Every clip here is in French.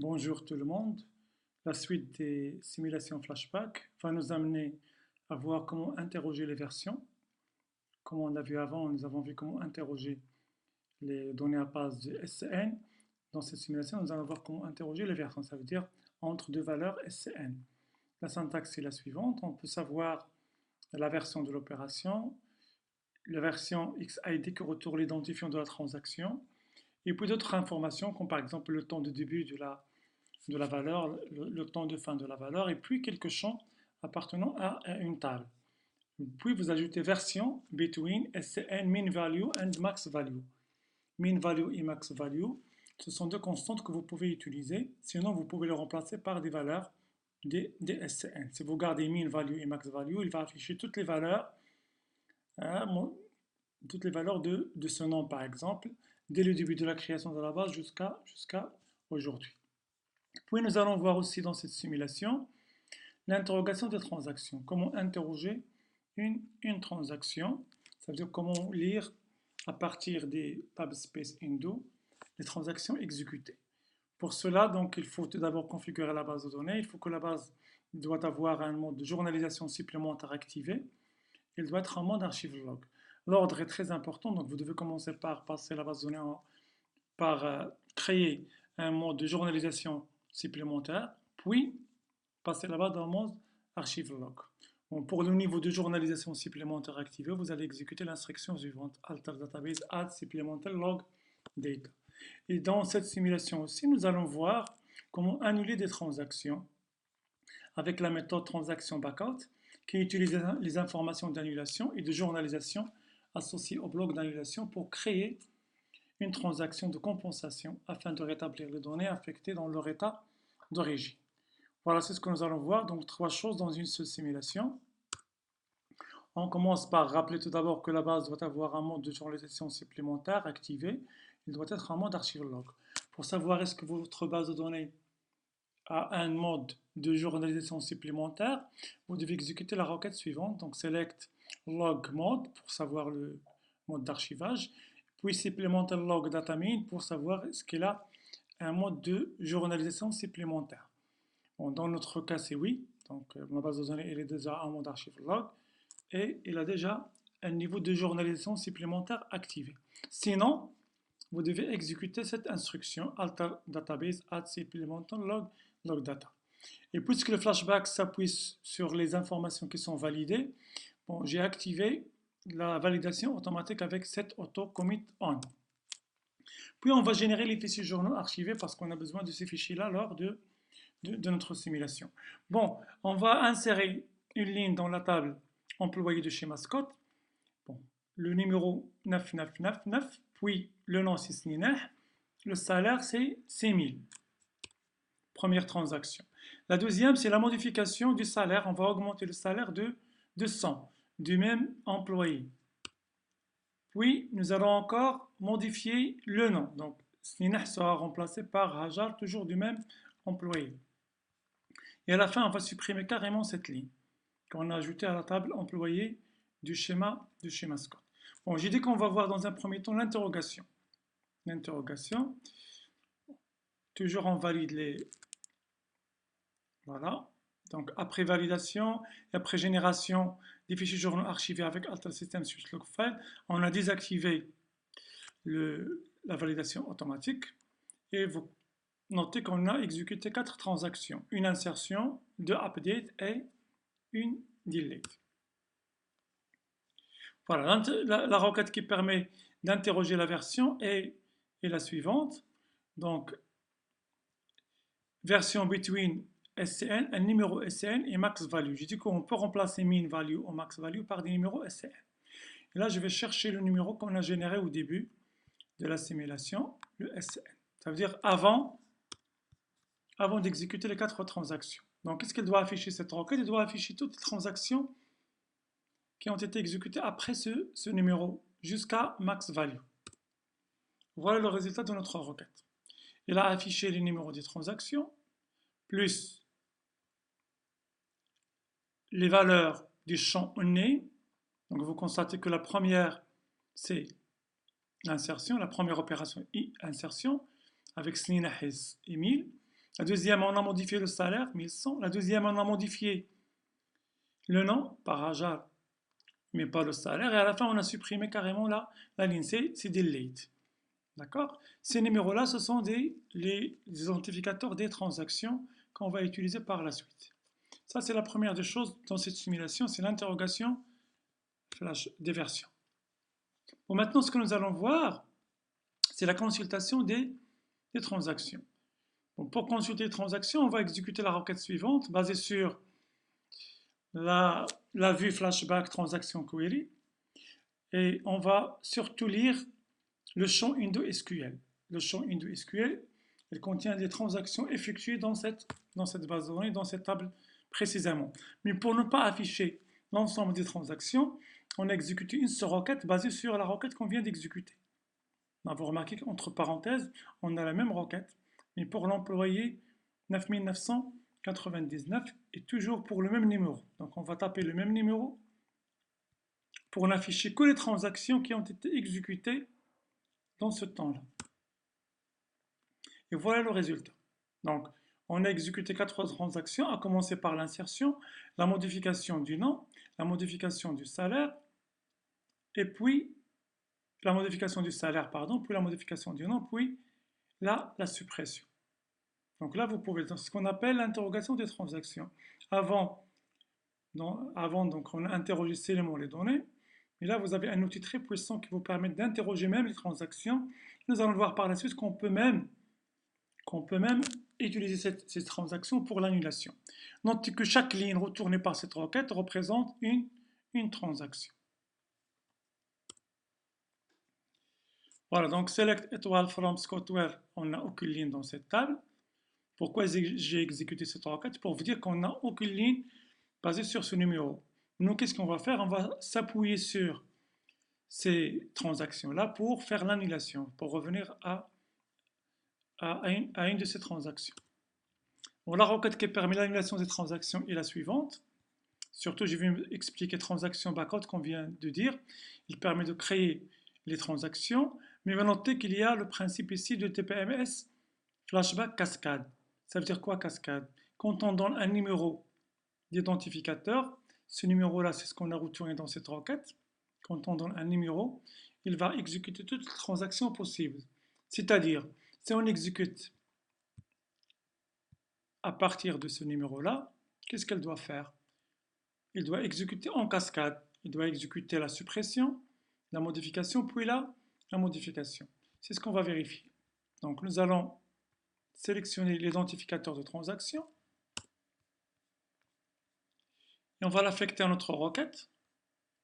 Bonjour tout le monde. La suite des simulations flashback va nous amener à voir comment interroger les versions. Comme on l'a vu avant, nous avons vu comment interroger les données à base de SCN. Dans cette simulation, nous allons voir comment interroger les versions, ça veut dire entre deux valeurs SCN. La syntaxe est la suivante. On peut savoir la version de l'opération, la version XID qui retourne l'identifiant de la transaction, et puis d'autres informations comme par exemple le temps de début de la valeur, le temps de fin de la valeur, et puis quelques champs appartenant à une table. Puis vous ajoutez version between SCN min value and max value. Min value et max value, ce sont deux constantes que vous pouvez utiliser, sinon vous pouvez les remplacer par des valeurs des SCN. Si vous gardez min value et max value, il va afficher toutes les valeurs de ce nom par exemple, dès le début de la création de la base jusqu'à aujourd'hui. Puis nous allons voir aussi dans cette simulation l'interrogation des transactions. Comment interroger une transaction. Ça veut dire comment lire à partir des tab space indo les transactions exécutées. Pour cela, donc, il faut tout d'abord configurer la base de données. Il faut que la base doit avoir un mode de journalisation supplémentaire activé. Il doit être en mode archive log. L'ordre est très important, donc vous devez commencer par passer la base de données par créer un mode de journalisation supplémentaire, puis passer là-bas dans le mode archive log. Bon, pour le niveau de journalisation supplémentaire activé, vous allez exécuter l'instruction suivante, alter database add supplemental log data. Et dans cette simulation aussi, nous allons voir comment annuler des transactions avec la méthode transaction backout qui utilise les informations d'annulation et de journalisation associées au bloc d'annulation pour créer une transaction de compensation afin de rétablir les données affectées dans leur état d'origine. Voilà, c'est ce que nous allons voir. Donc, trois choses dans une seule simulation. On commence par rappeler tout d'abord que la base doit avoir un mode de journalisation supplémentaire activé. Il doit être un mode archive log. Pour savoir est-ce que votre base de données a un mode de journalisation supplémentaire, vous devez exécuter la requête suivante. Donc, select log mode pour savoir le mode d'archivage, puis supplemental log data min pour savoir est-ce qu'il a un mode de journalisation supplémentaire. Bon, dans notre cas, c'est oui. Donc, ma base de données elle est déjà en mode archive log et il a déjà un niveau de journalisation supplémentaire activé. Sinon, vous devez exécuter cette instruction alter database add supplemental log data. Et puisque le flashback s'appuie sur les informations qui sont validées, bon, j'ai activé la validation automatique avec set auto commit on. Puis on va générer les fichiers journaux archivés parce qu'on a besoin de ces fichiers-là lors de notre simulation. Bon, on va insérer une ligne dans la table employé de chez Mascotte. Bon, le numéro 9999, puis le nom c'est Snineh, le salaire c'est 6000. Première transaction. La deuxième, c'est la modification du salaire. On va augmenter le salaire de 100 du même employé. Puis, nous allons encore modifier le nom. Donc, Snineh sera remplacé par Hajar, toujours du même employé. Et à la fin, on va supprimer carrément cette ligne qu'on a ajoutée à la table employée du schéma de chez Mascotte. Bon, j'ai dit qu'on va voir dans un premier temps l'interrogation. L'interrogation. Toujours on valide les... Voilà. Donc après validation et après génération des fichiers journaux archivés avec Alter System switch log file, on a désactivé la validation automatique et vous notez qu'on a exécuté 4 transactions, une insertion, 2 updates et une delete. Voilà, la requête qui permet d'interroger la version est la suivante. Donc, version between SCN, un numéro SCN et max value. J'ai dit qu'on peut remplacer min value ou max value par des numéros SCN. Et là, je vais chercher le numéro qu'on a généré au début de la simulation, le SCN. Ça veut dire avant d'exécuter les 4 transactions. Donc, qu'est-ce qu'elle doit afficher cette requête? Elle doit afficher toutes les transactions qui ont été exécutées après ce numéro jusqu'à max value. Voilà le résultat de notre requête. Elle a affiché les numéros des transactions plus les valeurs du champ name. Donc vous constatez que la première, c'est l'insertion, la première opération insertion avec Snineh et 1000. La deuxième, on a modifié le salaire, 1100. La deuxième, on a modifié le nom par Hajar, mais pas le salaire. Et à la fin, on a supprimé carrément la ligne C, c'est delete. D'accord? Ces numéros-là, ce sont les identificateurs des transactions qu'on va utiliser par la suite. Ça, c'est la première des choses dans cette simulation, c'est l'interrogation flash des versions. Bon, maintenant, ce que nous allons voir, c'est la consultation des transactions. Bon, pour consulter les transactions, on va exécuter la requête suivante, basée sur la vue flashback transaction query, et on va surtout lire le champ IndoSQL. Le champ IndoSQL, il contient des transactions effectuées dans cette base de données, dans cette table précisément. Mais pour ne pas afficher l'ensemble des transactions, on a exécuté une seule requête basée sur la requête qu'on vient d'exécuter. Vous remarquez qu'entre parenthèses, on a la même requête, mais pour l'employé 9999 et toujours pour le même numéro. Donc on va taper le même numéro pour n'afficher que les transactions qui ont été exécutées dans ce temps-là. Et voilà le résultat. Donc, on a exécuté 4 transactions, à commencer par l'insertion, la modification du nom, la modification du salaire, et puis la modification du salaire, pardon, puis la modification du nom, puis la suppression. Donc là, vous pouvez, dans ce qu'on appelle l'interrogation des transactions. Avant, donc, on a interrogé seulement les données, mais là, vous avez un outil très puissant qui vous permet d'interroger même les transactions. Nous allons voir par la suite qu'on peut même utiliser ces transactions pour l'annulation. Notez que chaque ligne retournée par cette requête représente une transaction. Voilà, donc select étoile from Scotware, on n'a aucune ligne dans cette table. Pourquoi j'ai exécuté cette requête? Pour vous dire qu'on n'a aucune ligne basée sur ce numéro. Nous, qu'est-ce qu'on va faire? On va s'appuyer sur ces transactions-là pour faire l'annulation, pour revenir à une de ces transactions. Bon, la requête qui permet l'annulation des transactions est la suivante. Surtout, je vais expliquer transaction backout qu'on vient de dire. Il permet de créer les transactions, mais va noter qu'il y a le principe ici de TPMS flashback cascade. Ça veut dire quoi cascade? Quand on donne un numéro d'identificateur, ce numéro-là, c'est ce qu'on a retourné dans cette requête. Quand on donne un numéro, il va exécuter toutes les transactions possibles. C'est-à-dire, si on exécute à partir de ce numéro-là, qu'est-ce qu'elle doit faire? Il doit exécuter en cascade. Il doit exécuter la suppression, la modification, puis la modification. C'est ce qu'on va vérifier. Donc nous allons sélectionner l'identificateur de transaction et on va l'affecter à notre requête.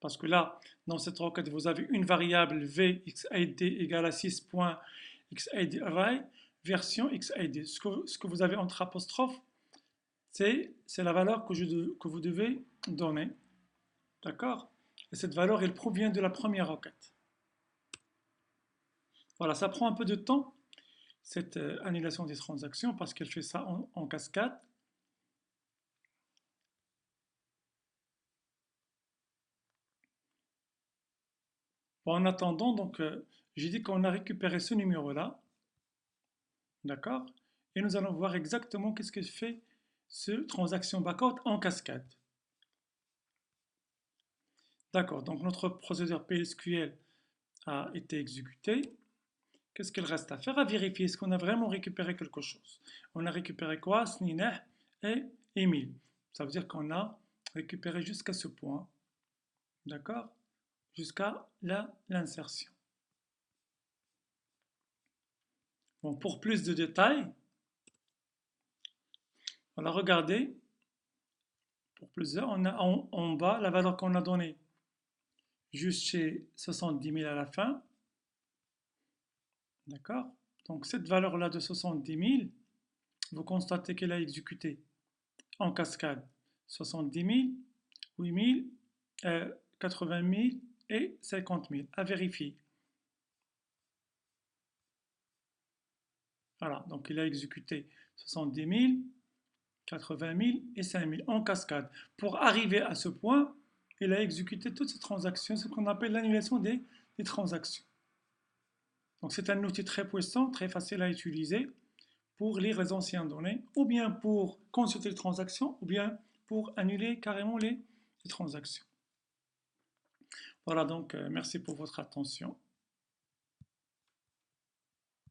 Parce que là, dans cette requête, vous avez une variable vxid égale à 6.xid array version xid. Ce que vous avez entre apostrophes, c'est la valeur que vous devez donner. D'accord? Et cette valeur, elle provient de la première requête. Voilà, ça prend un peu de temps, cette annulation des transactions, parce qu'elle fait ça en cascade. Bon, en attendant, donc, j'ai dit qu'on a récupéré ce numéro-là. D'accord? Et nous allons voir exactement qu'est-ce que fait ce transaction backout en cascade. D'accord, donc notre procédure PSQL a été exécuté. Qu'est-ce qu'il reste à faire? À vérifier est-ce qu'on a vraiment récupéré quelque chose. On a récupéré quoi? Snineh et Emile. Ça veut dire qu'on a récupéré jusqu'à ce point. D'accord? Jusqu'à l'insertion. Bon, pour plus de détails, on a regardé. Pour plusieurs, on a en bas la valeur qu'on a donnée juste chez 70 000 à la fin. D'accord? Donc cette valeur-là de 70 000, vous constatez qu'elle a exécuté en cascade 70 000, 8 000, 80 000 et 50 000. À vérifier. Voilà, donc il a exécuté 70 000, 80 000 et 5 000 en cascade. Pour arriver à ce point, il a exécuté toutes ces transactions, ce qu'on appelle l'annulation des transactions. Donc c'est un outil très puissant, très facile à utiliser pour lire les anciennes données, ou bien pour consulter les transactions, ou bien pour annuler carrément les transactions. Voilà, donc merci pour votre attention.